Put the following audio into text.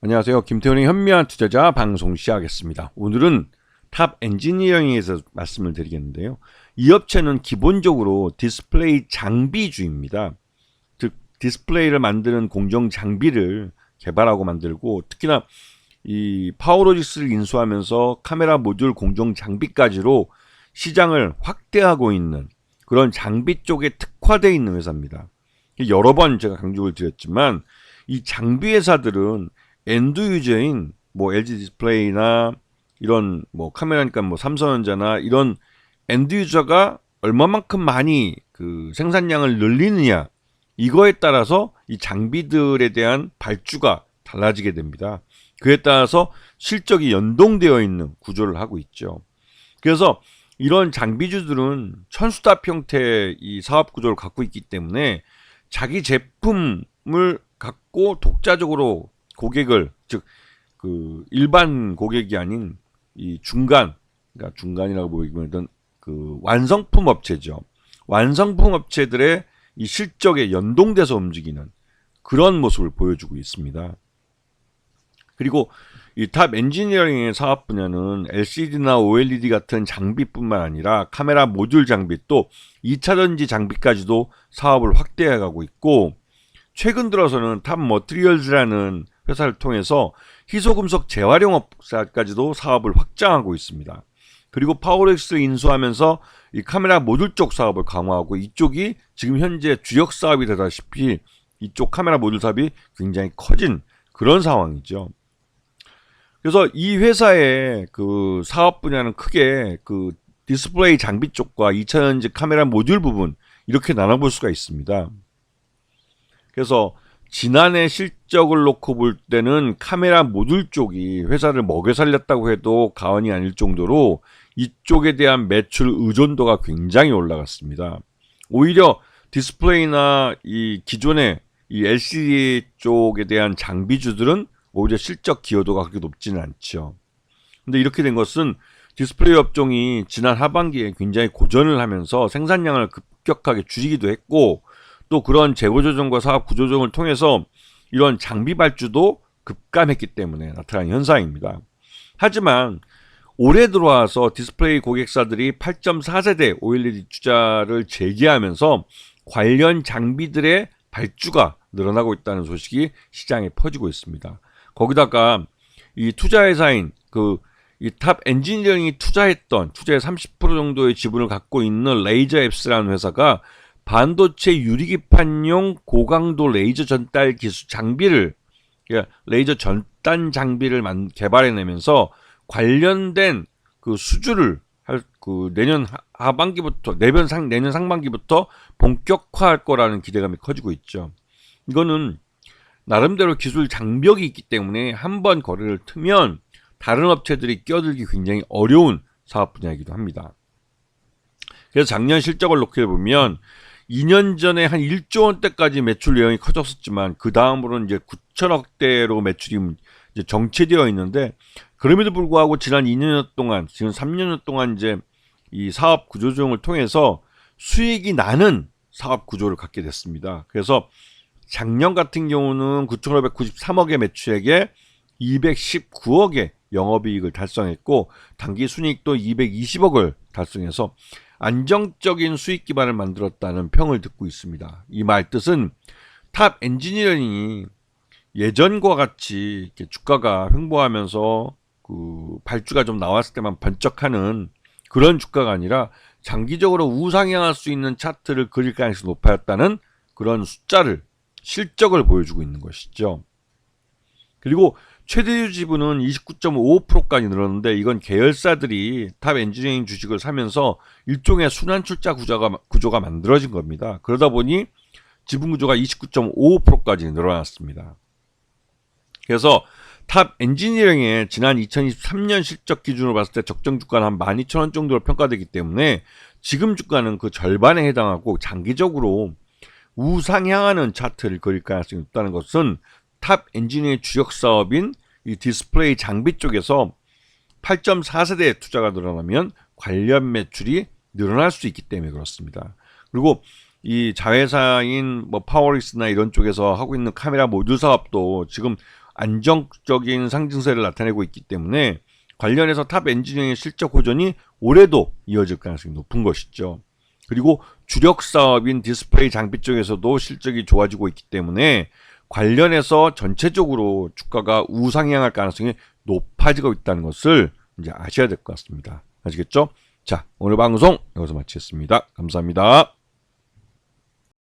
안녕하세요. 김태훈의 현미한 투자자 방송 시작하겠습니다. 오늘은 탑 엔지니어링에서 말씀을 드리겠는데요. 이 업체는 기본적으로 디스플레이 장비주입니다. 즉 디스플레이를 만드는 공정 장비를 개발하고 만들고, 특히나 이 파워로직스를 인수하면서 카메라 모듈 공정 장비까지로 시장을 확대하고 있는 그런 장비 쪽에 특화되어 있는 회사입니다. 여러 번 제가 강조를 드렸지만 이 장비 회사들은 엔드 유저인 LG 디스플레이나 이런 카메라니까 삼성전자나 이런 엔드 유저가 얼마만큼 많이 그 생산량을 늘리느냐, 이거에 따라서 이 장비들에 대한 발주가 달라지게 됩니다. 그에 따라서 실적이 연동되어 있는 구조를 하고 있죠. 그래서 이런 장비주들은 천수답 형태의 이 사업 구조를 갖고 있기 때문에 자기 제품을 갖고 독자적으로 고객을, 즉 그 일반 고객이 아닌 이 그러니까 중간이라고 보이면 그 완성품 업체죠. 완성품 업체들의 이 실적에 연동돼서 움직이는 그런 모습을 보여주고 있습니다. 그리고 이 탑 엔지니어링의 사업 분야는 LCD나 OLED 같은 장비뿐만 아니라 카메라 모듈 장비, 또 2차전지 장비까지도 사업을 확대해가고 있고, 최근 들어서는 탑 머티리얼즈라는 회사를 통해서 희소금속 재활용업까지도 사업을 확장하고 있습니다. 그리고 파워렉스를 인수하면서 이 카메라 모듈 쪽 사업을 강화하고, 이쪽이 지금 현재 주력 사업이 되다시피 이쪽 카메라 모듈 사업이 굉장히 커진 그런 상황이죠. 그래서 이 회사의 그 사업 분야는 크게 그 디스플레이 장비 쪽과 2차전지 카메라 모듈 부분, 이렇게 나눠볼 수가 있습니다. 그래서 지난해 실적을 놓고 볼 때는 카메라 모듈 쪽이 회사를 먹여 살렸다고 해도 과언이 아닐 정도로 이쪽에 대한 매출 의존도가 굉장히 올라갔습니다. 오히려 디스플레이나 이 기존의 이 LCD 쪽에 대한 장비주들은 오히려 실적 기여도가 그렇게 높지는 않죠. 근데 이렇게 된 것은 디스플레이 업종이 지난 하반기에 굉장히 고전을 하면서 생산량을 급격하게 줄이기도 했고, 또 그런 재고 조정과 사업 구조 조정을 통해서 이런 장비 발주도 급감했기 때문에 나타난 현상입니다. 하지만 올해 들어와서 디스플레이 고객사들이 8.4세대 OLED 투자를 재개하면서 관련 장비들의 발주가 늘어나고 있다는 소식이 시장에 퍼지고 있습니다. 거기다가 이 투자회사인 이 탑 엔지니어링이 투자의 30% 정도의 지분을 갖고 있는 레이저 앱스라는 회사가 반도체 유리기판용 고강도 레이저 전달 기술 장비를, 레이저 전단 장비를 개발해내면서 관련된 그 수주를 내년 하반기부터, 내년 상반기부터 본격화할 거라는 기대감이 커지고 있죠. 이거는 나름대로 기술 장벽이 있기 때문에 한번 거래를 트면 다른 업체들이 끼어들기 굉장히 어려운 사업 분야이기도 합니다. 그래서 작년 실적을 놓게 보면 2년 전에 한 1조 원대까지 매출 내용이 커졌었지만 그 다음으로는 이제 9천억대로 매출이 이제 정체되어 있는데, 그럼에도 불구하고 지난 2년 동안, 지금 3년 동안 이제 이 사업 구조 조정을 통해서 수익이 나는 사업 구조를 갖게 됐습니다. 그래서 작년 같은 경우는 9,593억의 매출액에 219억의 영업이익을 달성했고, 당기 순이익도 220억을 달성해서 안정적인 수익 기반을 만들었다는 평을 듣고 있습니다. 이 말 뜻은 탑 엔지니어링이 예전과 같이 이렇게 주가가 횡보하면서 그 발주가 좀 나왔을 때만 번쩍하는 그런 주가가 아니라 장기적으로 우상향할 수 있는 차트를 그릴 가능성이 높아졌다는 그런 실적을 보여주고 있는 것이죠. 그리고 최대주 지분은 29.55%까지 늘었는데, 이건 계열사들이 탑 엔지니어링 주식을 사면서 일종의 순환출자 구조가 만들어진 겁니다. 그러다 보니 지분 구조가 29.55%까지 늘어났습니다. 그래서 탑 엔지니어링의 지난 2023년 실적 기준으로 봤을 때 적정 주가는 한 12,000원 정도로 평가되기 때문에 지금 주가는 그 절반에 해당하고 장기적으로 우상향하는 차트를 그릴 가능성이 있다는 것은 탑 엔지니어링 주력 사업인 이 디스플레이 장비 쪽에서 8.4세대 투자가 늘어나면 관련 매출이 늘어날 수 있기 때문에 그렇습니다. 그리고 이 자회사인 파워릭스나 이런 쪽에서 하고 있는 카메라 모듈 사업도 지금 안정적인 상승세를 나타내고 있기 때문에 관련해서 탑 엔지니어링의 실적 호전이 올해도 이어질 가능성이 높은 것이죠. 그리고 주력 사업인 디스플레이 장비 쪽에서도 실적이 좋아지고 있기 때문에 관련해서 전체적으로 주가가 우상향할 가능성이 높아지고 있다는 것을 이제 아셔야 될 것 같습니다. 아시겠죠? 자, 오늘 방송 여기서 마치겠습니다. 감사합니다.